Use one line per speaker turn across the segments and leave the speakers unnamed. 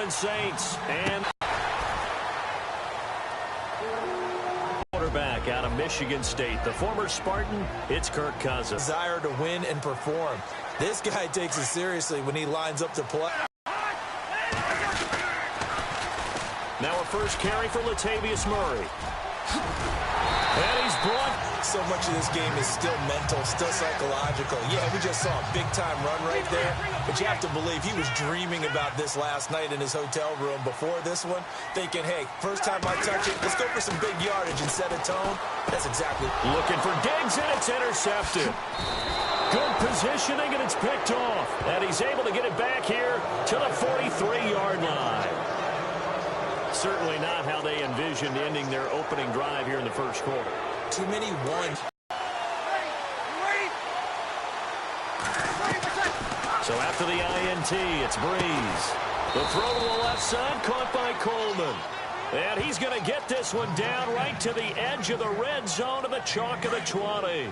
Saints and quarterback out of Michigan State, the former Spartan, it's Kirk Cousins.
Desire to win and perform. This guy takes it seriously when he lines up to play.
Now a first carry for Latavius Murray. And he's brought.
So much of this game is still mental, still psychological. Yeah, we just saw a big-time run right there, but you have to believe he was dreaming about this last night in his hotel room before this one, thinking, hey, first time I touch it, let's go for some big yardage and set a tone. That's exactly.
Looking for Diggs, and it's intercepted. Good positioning, and it's picked off. And he's able to get it back here to the 43-yard line. Certainly not how they envisioned ending their opening drive here in the first quarter.
Too many ones.
So after the INT, it's Breeze. The throw to the left side, caught by Coleman. And he's going to get this one down right to the edge of the red zone of the chalk of the 20.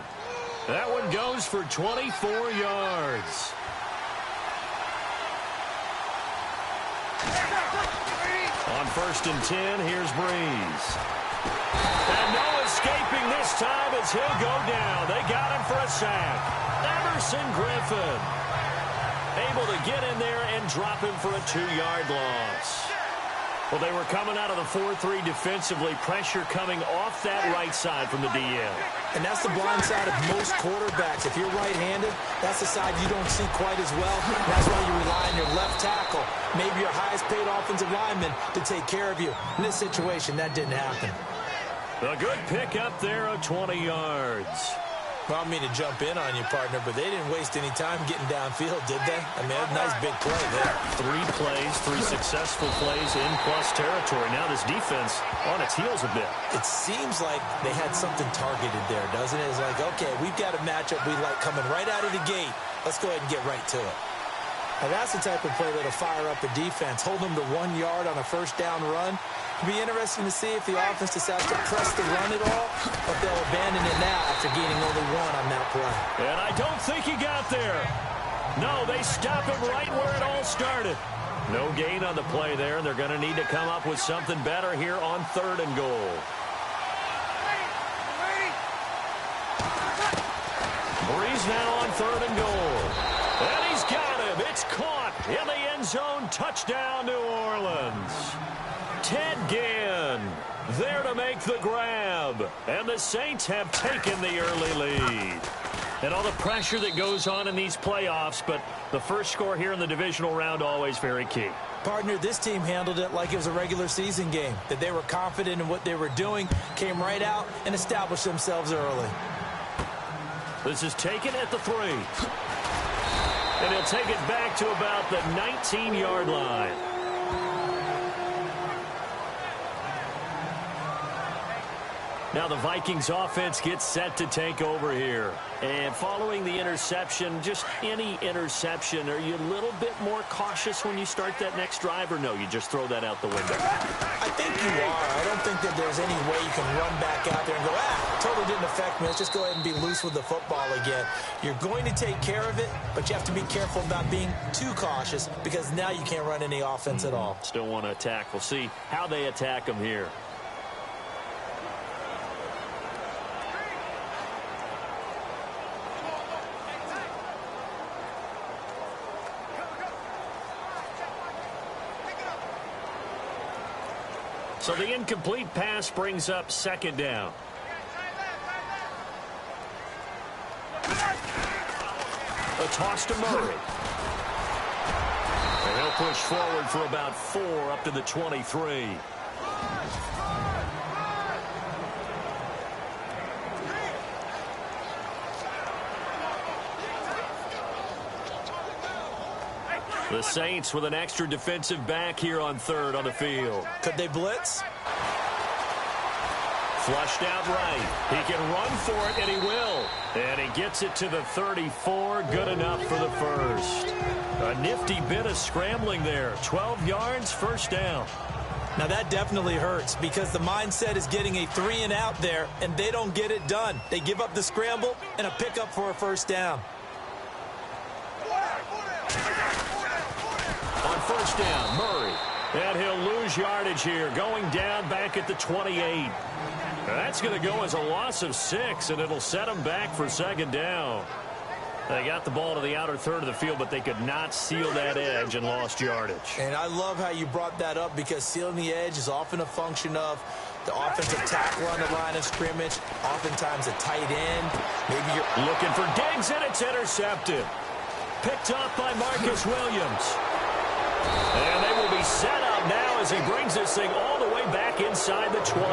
That one goes for 24 yards. On 1st and 10, here's Breeze. And no escaping this time as he'll go down. They got him for a sack. Emerson Griffin able to get in there and drop him for a 2-yard loss. Well, they were coming out of the 4-3 defensively. Pressure coming off that right side from the DL.
And that's the blind side of most quarterbacks. If you're right-handed, that's the side you don't see quite as well. That's why you rely on your left tackle, maybe your highest-paid offensive lineman, to take care of you. In this situation, that didn't happen.
A good pick up there of 20 yards.
Well, I mean to jump in on you, partner, but they didn't waste any time getting downfield, did they? I mean, a nice big play there.
3 plays, 3 successful plays in plus territory. Now this defense on its heels a bit.
It seems like they had something targeted there, doesn't it? It's like, okay, we've got a matchup we like coming right out of the gate. Let's go ahead and get right to it. Now, that's the type of play that'll fire up the defense. Hold them to 1 yard on a first down run. It'll be interesting to see if the offense decides to press the run at all, or if they'll abandon it now after gaining only 1 on that play.
And I don't think he got there. No, they stop him right where it all started. No gain on the play there, and they're going to need to come up with something better here on 3rd and goal. Breeze now on 3rd and goal. And he's got him. It's caught in the end zone. Touchdown, New Orleans. Ted Ginn there to make the grab. And the Saints have taken the early lead. And all the pressure that goes on in these playoffs, but the first score here in the divisional round always very key.
Partner, this team handled it like it was a regular season game, that they were confident in what they were doing, came right out and established themselves early.
This is taken at the 3. And he'll take it back to about the 19-yard line. Now the Vikings offense gets set to take over here. And following the interception, just any interception, are you a little bit more cautious when you start that next drive, or no, you just throw that out the window?
I think you are. I don't think that there's any way you can run back out there and go, totally didn't affect me. Let's just go ahead and be loose with the football again. You're going to take care of it, but you have to be careful about being too cautious, because now you can't run any offense at all.
Still want to attack. We'll see how they attack them here. So the incomplete pass brings up 2nd down. A toss to Murray. And he'll push forward for about 4 up to the 23. The Saints with an extra defensive back here on 3rd on the field.
Could they blitz?
Flushed out right. He can run for it, and he will. And he gets it to the 34. Good enough for the first. A nifty bit of scrambling there. 12 yards, 1st down.
Now that definitely hurts, because the mindset is getting a 3 and out there, and they don't get it done. They give up the scramble and a pickup for a 1st down.
On 1st down, Murray. lose yardage here, going down back at the 28. That's going to go as a loss of 6, and it'll set them back for second down. They got the ball to the outer third of the field, but they could not seal that edge and lost yardage.
And I love how you brought that up, because sealing the edge is often a function of the offensive tackle on the line of scrimmage, oftentimes a tight end. Maybe you're
looking for Diggs, and it's intercepted. Picked up by Marcus Williams. And they will be set up now as he brings this thing all the way back inside the 20.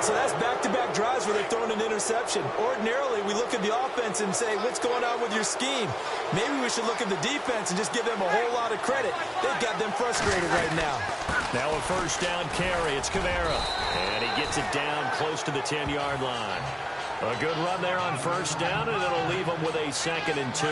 So that's back-to-back drives where they're throwing an interception. Ordinarily, we look at the offense and say, what's going on with your scheme? Maybe we should look at the defense and just give them a whole lot of credit. They've got them frustrated right now.
Now a first down carry. It's Kamara. And he gets it down close to the 10-yard line. A good run there on first down, and it'll leave him with a 2nd and 2.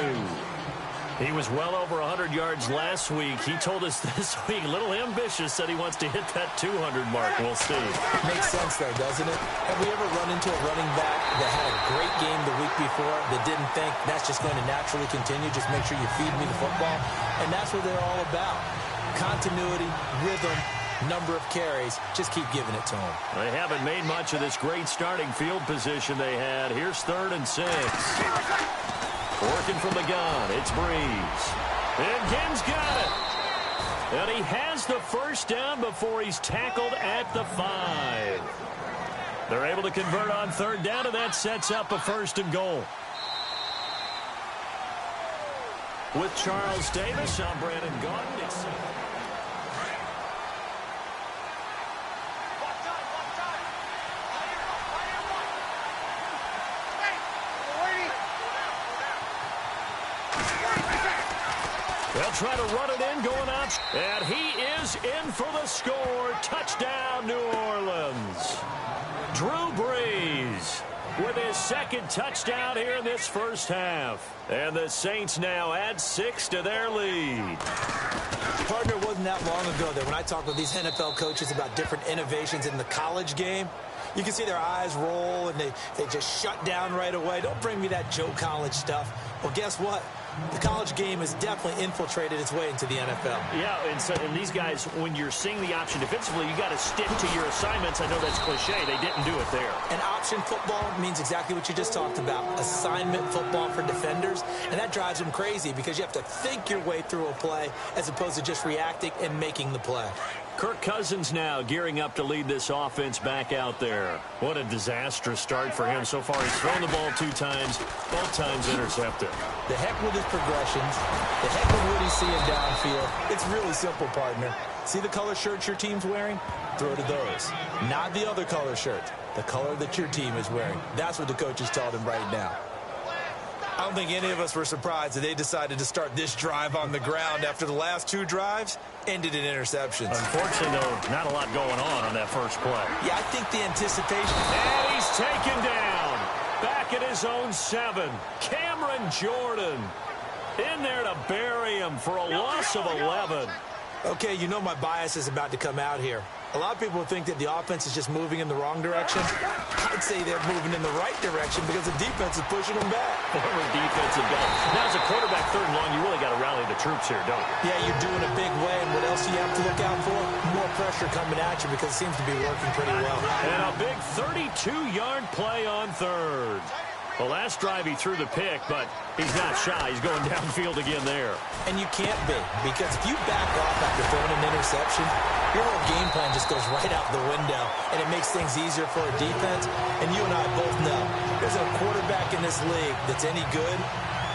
He was well over 100 yards last week. He told us this week, a little ambitious, said he wants to hit that 200 mark. We'll see.
Makes sense, though, doesn't it? Have we ever run into a running back that had a great game the week before that didn't think that's just going to naturally continue? Just make sure you feed me the football. And that's what they're all about. Continuity, rhythm, number of carries. Just keep giving it to them.
They haven't made much of this great starting field position they had. Here's 3rd and 6. Working from the gun, it's Breeze. And Gibbs got it. And he has the first down before he's tackled at the 5. They're able to convert on 3rd down, and that sets up a 1st and goal. With Charles Davis, I'm Brandon Gaudin. It's they'll try to run it in, going up. And he is in for the score. Touchdown, New Orleans. Drew Brees with his 2nd touchdown here in this first half. And the Saints now add 6 to their lead.
Partner, it wasn't that long ago that when I talk with these NFL coaches about different innovations in the college game, you can see their eyes roll and they just shut down right away. Don't bring me that Joe College stuff. Well, guess what? The college game has definitely infiltrated its way into the NFL.
Yeah, and these guys, when you're seeing the option defensively, you got to stick to your assignments. I know that's cliche. They didn't do it there.
And option football means exactly what you just talked about. Assignment football for defenders. And that drives them crazy because you have to think your way through a play as opposed to just reacting and making the play.
Kirk Cousins now gearing up to lead this offense back out there. What a disastrous start for him so far. He's thrown the ball 2 times, both times intercepted.
The heck with his progressions. The heck with what he's seeing downfield. It's really simple, partner. See the color shirts your team's wearing? Throw to those. Not the other color shirt. The color that your team is wearing. That's what the coach is telling him right now. I don't think any of us were surprised that they decided to start this drive on the ground after the last 2 drives ended in interceptions.
Unfortunately, though, not a lot going on that first play.
Yeah, I think the anticipation.
And he's taken down. Back at his own 7. Cameron Jordan in there to bury him for a loss of 11.
Okay, you know my bias is about to come out here. A lot of people think that the offense is just moving in the wrong direction. I'd say they're moving in the right direction because the defense is pushing them back.
Former defensive guy. Now, as a quarterback 3rd and long, you really got to rally the troops here, don't you?
Yeah, you're doing a big way, and what else do you have to look out for? More pressure coming at you because it seems to be working pretty well.
And a big 32-yard play on 3rd. The last drive he threw the pick, but he's not shy. He's going downfield again there.
And you can't be, because if you back off after throwing an interception, your whole game plan just goes right out the window, and it makes things easier for a defense. And you and I both know there's a quarterback in this league that's any good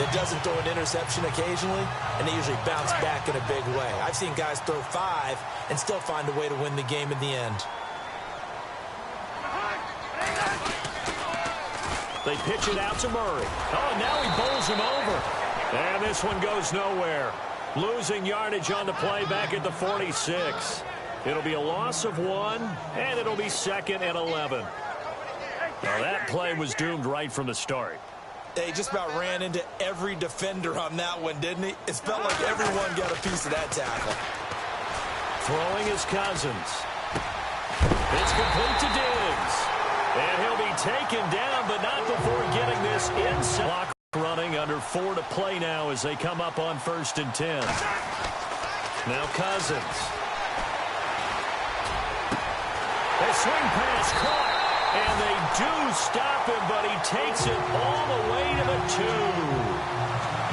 that doesn't throw an interception occasionally, and they usually bounce back in a big way. I've seen guys throw 5 and still find a way to win the game in the end.
They pitch it out to Murray. Oh, and now he bowls him over. And this one goes nowhere. Losing yardage on the play back at the 46. It'll be a loss of 1, and it'll be 2nd and 11. Now that play was doomed right from the start.
They just about ran into every defender on that one, didn't he? It felt like everyone got a piece of that tackle.
Throwing his Cousins. It's complete to Diggs. And he'll be taken down, but not before getting this inside. Clock running under 4 to play now as they come up on 1st and 10. Now Cousins. swing pass caught. And they do stop him, but he takes it all the way to the 2.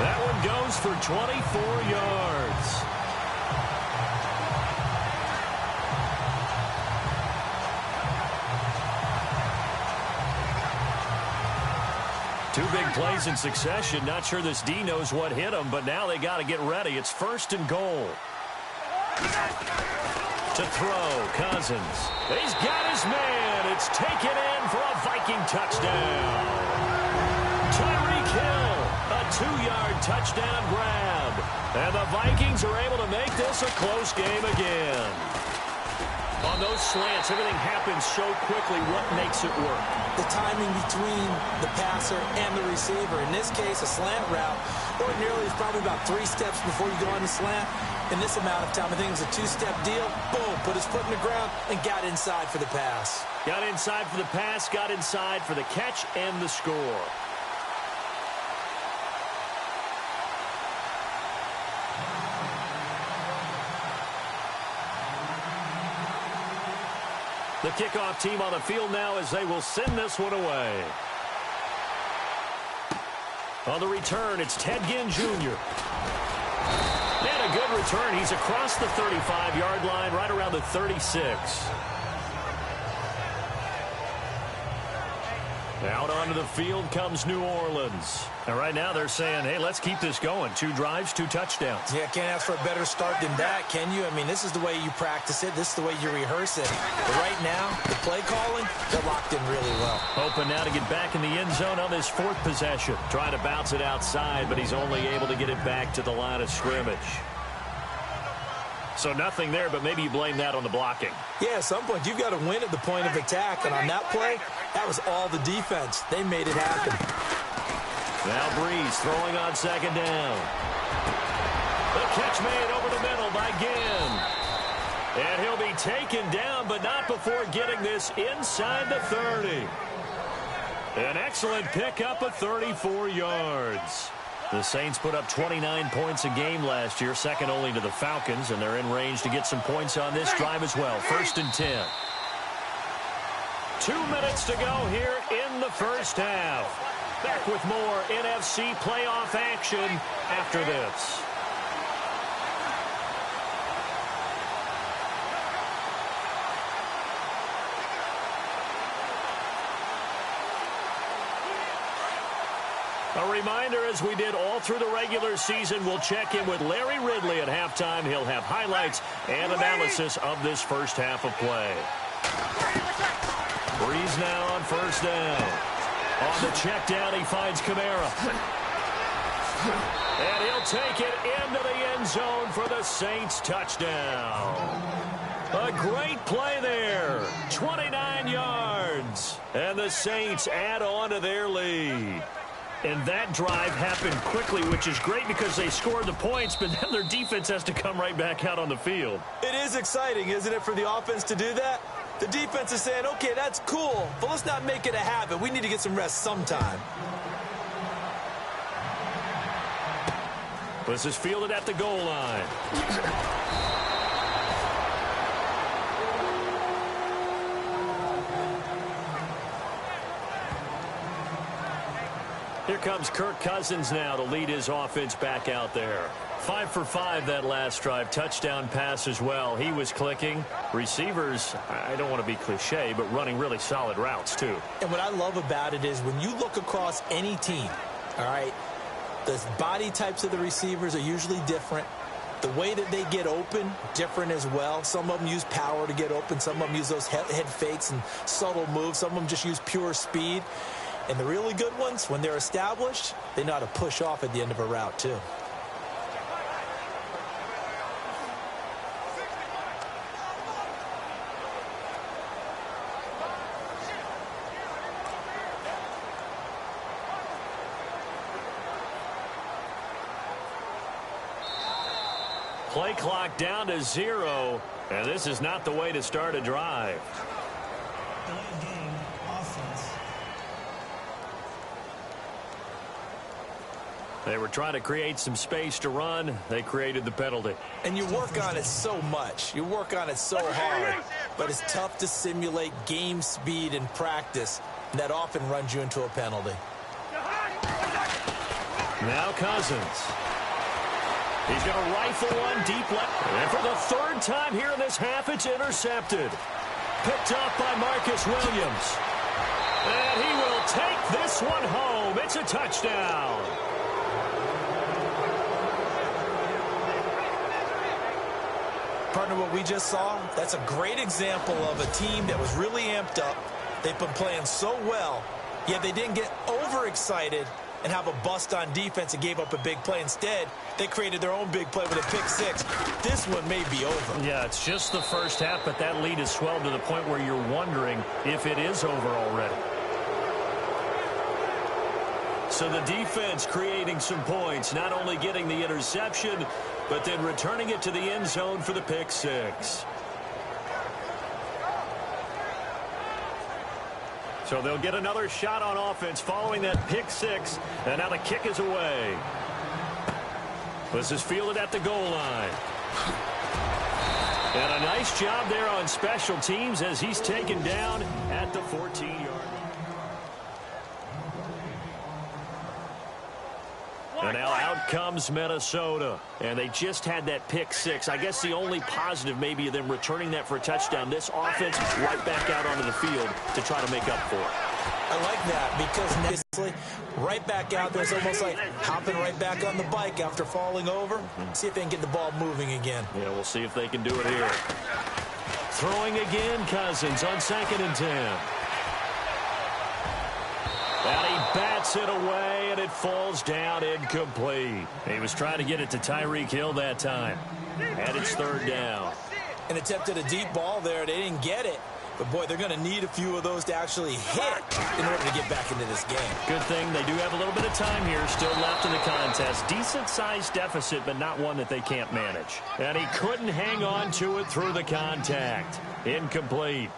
That one goes for 24 yards. Two big plays in succession. Not sure this D knows what hit him, but now they got to get ready. It's 1st and goal. To throw, Cousins. He's got his man. It's taken in for a Viking touchdown. Tyreek Hill, a 2-yard touchdown grab. And the Vikings are able to make this a close game again. On those slants, everything happens so quickly. What makes it work?
The timing between the passer and the receiver. In this case, a slant route ordinarily is probably about 3 steps before you go on the slant. In this amount of time, I think it was a 2-step deal. Boom, put his foot in the ground and got inside for the pass.
Got inside for the pass, got inside for the catch and the score. The kickoff team on the field now as they will send this one away. On the return, it's Ted Ginn Jr. And a good return. He's across the 35-yard line, right around the 36. Out onto the field comes New Orleans. And right now they're saying, hey, let's keep this going. 2 drives, 2 touchdowns.
Yeah, can't ask for a better start than that, can you? I mean, this is the way you practice it. This is the way you rehearse it. But right now, the play calling, they're locked in really well.
Hoping now to get back in the end zone on this 4th possession. Trying to bounce it outside, but he's only able to get it back to the line of scrimmage. So nothing there, but maybe you blame that on the blocking.
Yeah, at some point, you've got to win at the point of attack. And on that play, that was all the defense. They made it happen.
Now Breeze throwing on 2nd down. The catch made over the middle by Ginn. And he'll be taken down, but not before getting this inside the 30. An excellent pickup of 34 yards. The Saints put up 29 points a game last year, second only to the Falcons, and they're in range to get some points on this drive as well. 1st and 10. 2 minutes to go here in the first half. Back with more NFC playoff action after this. A reminder, as we did all through the regular season, we'll check in with Larry Ridley at halftime. He'll have highlights and analysis of this first half of play. Breeze now on 1st down. On the check down, he finds Kamara. And he'll take it into the end zone for the Saints touchdown. A great play there. 29 yards. And the Saints add on to their lead. And that drive happened quickly, which is great because they scored the points, but then their defense has to come right back out on the field.
It is exciting, isn't it, for the offense to do that? The defense is saying, okay, that's cool, but let's not make it a habit. We need to get some rest sometime.
This is fielded at the goal line. Here comes Kirk Cousins now to lead his offense back out there. 5 for 5 that last drive. Touchdown pass as well. He was clicking. Receivers, I don't want to be cliche, but running really solid routes too.
And what I love about it is when you look across any team, all right, the body types of the receivers are usually different. The way that they get open, different as well. Some of them use power to get open. Some of them use those head fakes and subtle moves. Some of them just use pure speed. And the really good ones, when they're established, they know how to push off at the end of a route, too.
Play clock down to 0, and this is not the way to start a drive.
Game offense.
They were trying to create some space to run. They created the penalty.
And you work on it so much. You work on it so hard. but it's tough to simulate game speed in practice, and that often runs you into a penalty.
Now Cousins. He's going to rifle one deep left. And for the third time here in this half, it's intercepted. Picked up by Marcus Williams. And he will take this one home. It's a touchdown.
Partner, what we just saw, that's a great example of a team that was really amped up. They've been playing so well, yet they didn't get overexcited and have a bust on defense and gave up a big play. Instead, they created their own big play with a pick six. This one may be over.
Yeah, it's just the first half, but that lead has swelled to the point where you're wondering if it is over already. So the defense creating some points, not only getting the interception, but then returning it to the end zone for the pick six. So they'll get another shot on offense following that pick six, and now the kick is away. This is fielded at the goal line. And a nice job there on special teams as he's taken down at the 14-yard line. And now out comes Minnesota. And they just had that pick six. I guess the only positive maybe of them returning that for a touchdown. This offense right back out onto the field to try to make up for it.
I like that because necessarily right back out there. It's almost like hopping right back on the bike after falling over. See if they can get the ball moving again.
Yeah, we'll see if they can do it here. Throwing again, Cousins on 2nd and 10. And he bats it away, and it falls down incomplete. He was trying to get it to Tyreek Hill that time. And it's 3rd down.
And attempted a deep ball there. They didn't get it. But, boy, they're going to need a few of those to actually hit in order to get back into this game.
Good thing they do have a little bit of time here still left in the contest. Decent-sized deficit, but not one that they can't manage. And he couldn't hang on to it through the contact. Incomplete.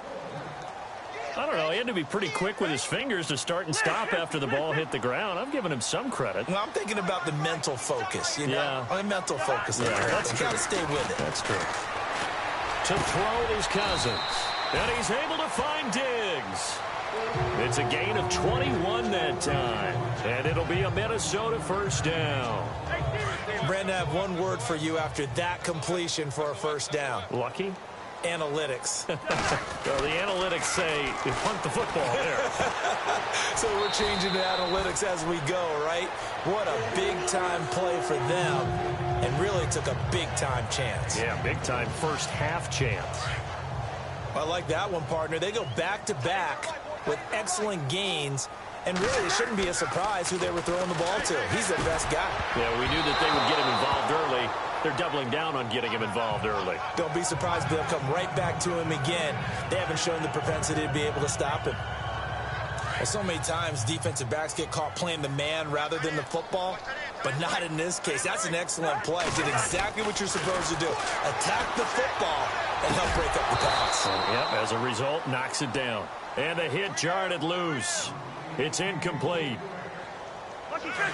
I don't know. He had to be pretty quick with his fingers to start and stop after the ball hit the ground. I'm giving him some credit.
Well, I'm thinking about the mental focus. You know?
Yeah.
The mental focus.
Yeah, that's true.
Got to stay with it.
That's true. To throw is Cousins. And he's able to find Diggs. It's a gain of 21 that time. And it'll be a Minnesota 1st down.
Brandon, I have one word for you after that completion for a 1st down.
Lucky?
Analytics.
Well, the analytics say you punt the football there.
So we're changing to analytics as we go, right? What a big-time play for them. And really took a big-time chance.
Yeah, big-time first half chance.
I like that one, partner. They go back-to-back with excellent gains. And really, it shouldn't be a surprise who they were throwing the ball to. He's their best guy.
Yeah, we knew that they would get him involved early. They're doubling down on getting him involved early.
Don't be surprised if they'll come right back to him again. They haven't shown the propensity to be able to stop him. Well, so many times defensive backs get caught playing the man rather than the football, but not in this case. That's an excellent play. Did exactly what you're supposed to do. Attack the football and help break up the pass.
Yep, as a result, knocks it down. And the hit jarred it loose. It's incomplete.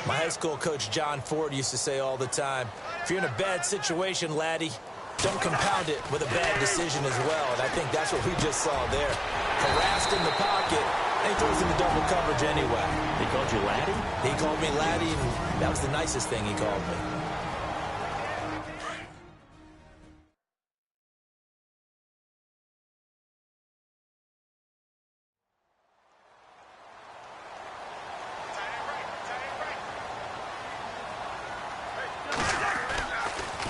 My high school coach, John Ford, used to say all the time, if you're in a bad situation, laddie, don't compound it with a bad decision as well. And I think that's what we just saw there. Harassed in the pocket, and he throws into double coverage anyway.
He called you laddie?
He called me laddie, and that was the nicest thing he called me.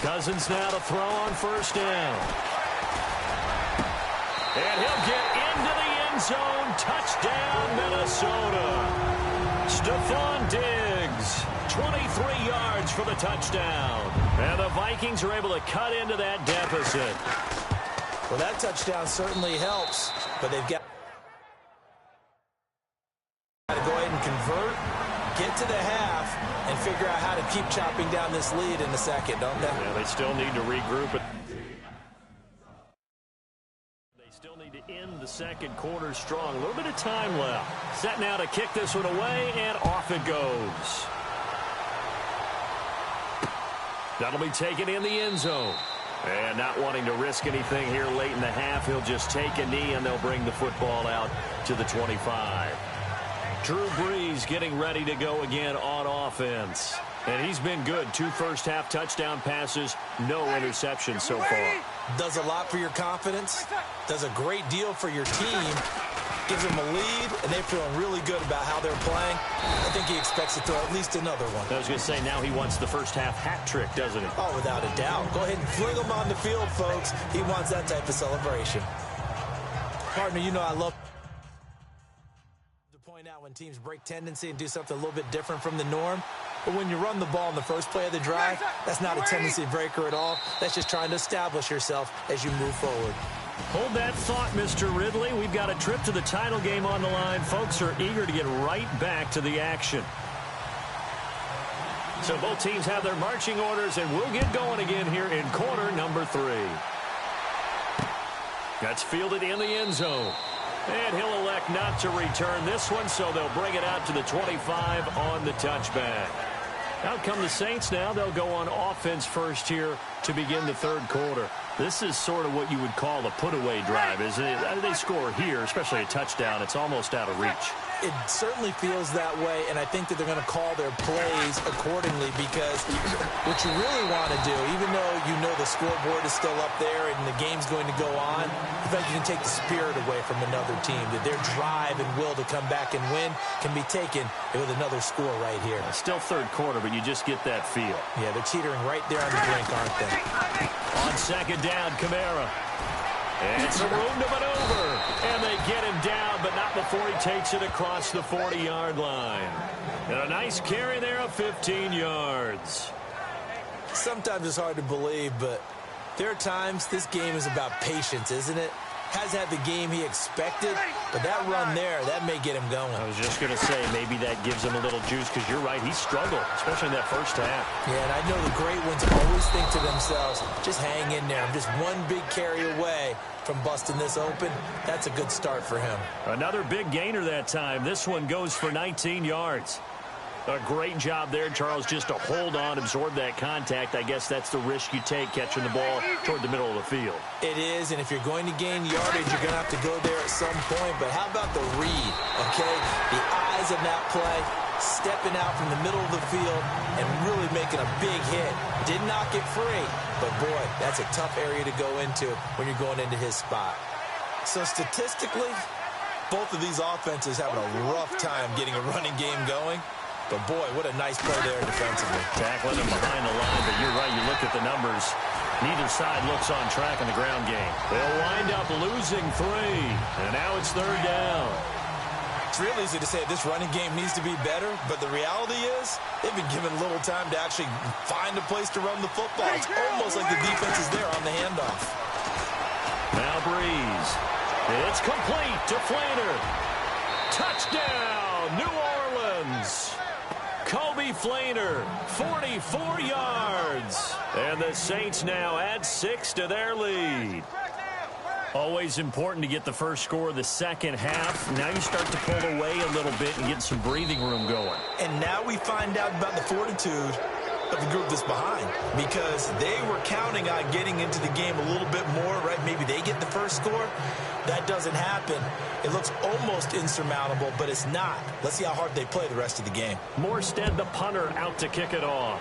Cousins now to throw on 1st down. And he'll get into the end zone. Touchdown, Minnesota. Stephon Diggs, 23 yards for the touchdown. And the Vikings are able to cut into that deficit.
Well, that touchdown certainly helps, but they've got to go ahead and convert, get to the half, and figure out how to keep chopping down this lead in the second, don't they?
Yeah, they still need to regroup it. They still need to end the second quarter strong. A little bit of time left. Set now to kick this one away, and off it goes. That'll be taken in the end zone. And not wanting to risk anything here late in the half, he'll just take a knee, and they'll bring the football out to the 25. Drew Brees getting ready to go again on offense. And he's been good. 2 first-half touchdown passes, no interceptions so far.
Does a lot for your confidence. Does a great deal for your team. Gives them a lead, and they're feeling really good about how they're playing. I think he expects to throw at least another one.
I was going to say, now he wants the first-half hat trick, doesn't he?
Oh, without a doubt. Go ahead and fling him on the field, folks. He wants that type of celebration. Partner, you know I love to point out when teams break tendency and do something a little bit different from the norm. But when you run the ball in the first play of the drive, that's not a tendency breaker at all. That's just trying to establish yourself as you move forward.
Hold that thought, Mr. Ridley. We've got a trip to the title game on the line. Folks are eager to get right back to the action. So both teams have their marching orders, and we'll get going again here in quarter number 3. That's fielded in the end zone. And he'll elect not to return this one, so they'll bring it out to the 25 on the touchback. Out come the Saints now. They'll go on offense first here to begin the third quarter. This is sort of what you would call a put-away drive, isn't it? They score here, especially a touchdown. It's almost out of reach.
It certainly feels that way, and I think that they're going to call their plays accordingly, because what you really want to do, even though you know the scoreboard is still up there and the game's going to go on, I think you can take the spirit away from another team, that their drive and will to come back and win can be taken with another score right here.
Still third quarter, but you just get that feel.
Yeah, they're teetering right there on the brink, aren't they?
On second down, Kamara. And some room to maneuver. And they get him down, but not before he takes it across the 40-yard line. And a nice carry there of 15 yards.
Sometimes it's hard to believe, but there are times this game is about patience, isn't it? Has had the game he expected, but that run there, that may get him going.
I was just going to say, maybe that gives him a little juice, because you're right, he struggled, especially in that first half.
Yeah, and I know the great ones always think to themselves, just hang in there. I'm just one big carry away from busting this open. That's a good start for him.
Another big gainer that time. This one goes for 19 yards. A great job there, Charles, just to hold on, absorb that contact. I guess that's the risk you take, catching the ball toward the middle of the field.
It is, and if you're going to gain yardage, you're going to have to go there at some point. But how about the read, okay? The eyes of that play, stepping out from the middle of the field and really making a big hit. Did not get free, but boy, that's a tough area to go into when you're going into his spot. So statistically, both of these offenses having a rough time getting a running game going. But, boy, what a nice play there defensively.
Tackling him behind the line, but you're right. You look at the numbers. Neither side looks on track in the ground game. They'll wind up losing 3, and now it's third down.
It's real easy to say this running game needs to be better, but the reality is they've been given little time to actually find a place to run the football. It's almost like the defense is there on the handoff.
Now Breeze. It's complete to Flainer. Touchdown, New Orleans. Kobe Flainer, 44 yards. And the Saints now add 6 to their lead. Always important to get the first score of the second half. Now you start to pull away a little bit and get some breathing room going.
And now we find out about the fortitude of the group that's behind, because they were counting on getting into the game a little bit more, right? Maybe they get the first score. That doesn't happen. It looks almost insurmountable, but it's not. Let's see how hard they play the rest of the game.
Morstead, the punter, out to kick it off.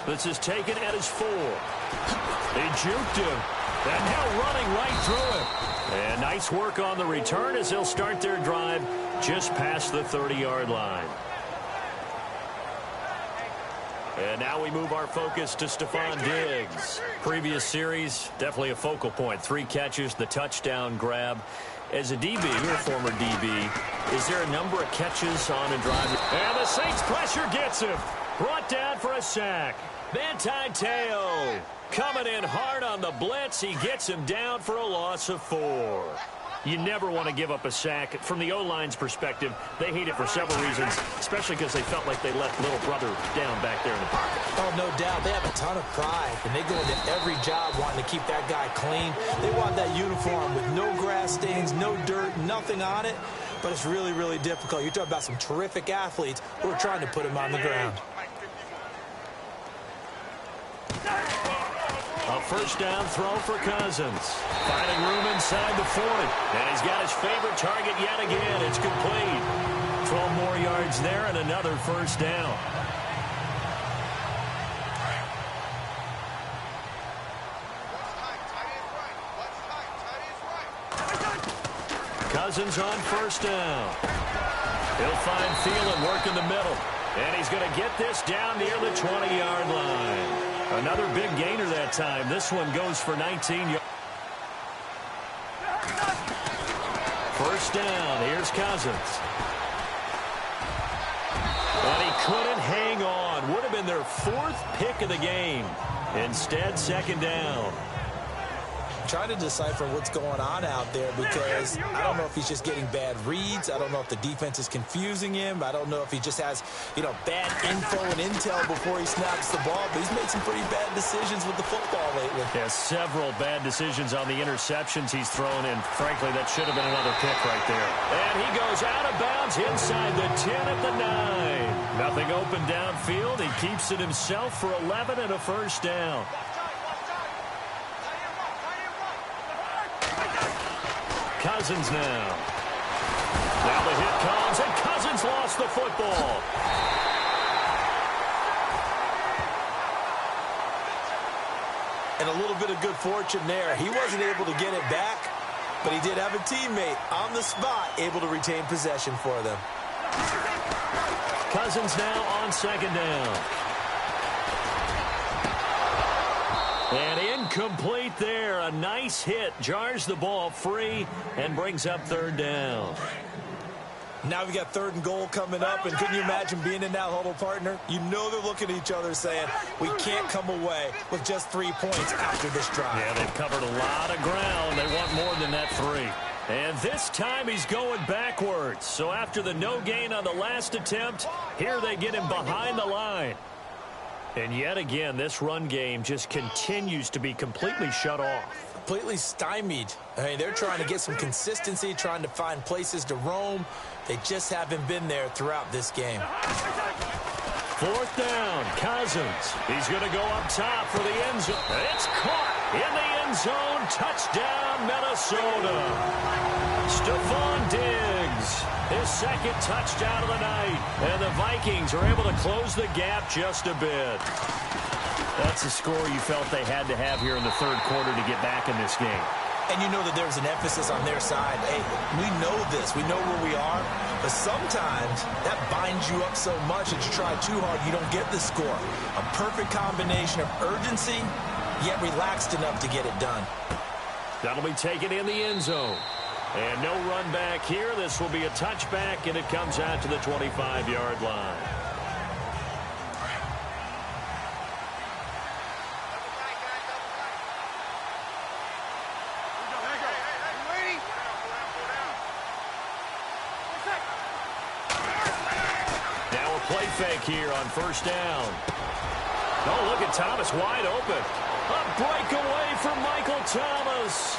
This is taken at his 4. They juked him. And now running right through it. And nice work on the return as they'll start their drive just past the 30-yard line. And now we move our focus to Stephon Diggs. Previous series, definitely a focal point. 3 catches, the touchdown grab. As a DB, you're a former DB, is there a number of catches on a drive? And the Saints pressure gets him. Brought down for a sack. Manti Te'o coming in hard on the blitz. He gets him down for a loss of 4. You never want to give up a sack. From the O-line's perspective, they hate it for several reasons, especially because they felt like they left little brother down back there in the pocket.
Oh, no doubt. They have a ton of pride, and they go into every job wanting to keep that guy clean. They want that uniform with no grass stains, no dirt, nothing on it, but it's really, really difficult. You're talking about some terrific athletes who are trying to put him on the ground.
A first down throw for Cousins. Finding room inside the 40. And he's got his favorite target yet again. It's complete. 12 more yards there and another first down. Cousins on first down. He'll find Thielen working the middle. And he's going to get this down near the 20-yard line. Another big gainer that time. This one goes for 19 yards. First down. Here's Cousins. And he couldn't hang on. Would have been their fourth pick of the game. Instead, second down.
Trying to decipher what's going on out there because I don't know if he's just getting bad reads. I don't know if the defense is confusing him. I don't know if he just has, bad info and intel before he snaps the ball. But he's made some pretty bad decisions with the football lately.
Yeah, several bad decisions on the interceptions he's thrown in. Frankly, that should have been another pick right there. And he goes out of bounds inside the 10 at the 9. Nothing open downfield. He keeps it himself for 11 and a first down. Cousins now. Now the hit comes, and Cousins lost the football.
And a little bit of good fortune there. He wasn't able to get it back, but he did have a teammate on the spot able to retain possession for them.
Cousins now on second down. And incomplete there. A nice hit. Jars the ball free and brings up third down.
Now we got third and goal coming up. And couldn't you imagine being in that huddle, partner? You know they're looking at each other saying, we can't come away with just 3 points after this drive.
Yeah, they've covered a lot of ground. They want more than that 3. And this time he's going backwards. So after the no gain on the last attempt, here they get him behind the line. And yet again, this run game just continues to be completely shut off.
Completely stymied. I mean, they're trying to get some consistency, trying to find places to roam. They just haven't been there throughout this game.
Fourth down, Cousins. He's going to go up top for the end zone. It's caught in the end zone. Touchdown, Minnesota. Stephon Diggs. His second touchdown of the night. And the Vikings are able to close the gap just a bit. That's the score you felt they had to have here in the third quarter to get back in this game.
And you know that there's an emphasis on their side. Hey, we know this. We know where we are. But sometimes that binds you up so much that you try too hard, you don't get the score. A perfect combination of urgency, yet relaxed enough to get it done.
That'll be taken in the end zone. And no run back here. This will be a touchback, and it comes out to the 25-yard line. Now a play fake here on first down. Oh, look at Thomas wide open. A breakaway for Michael Thomas.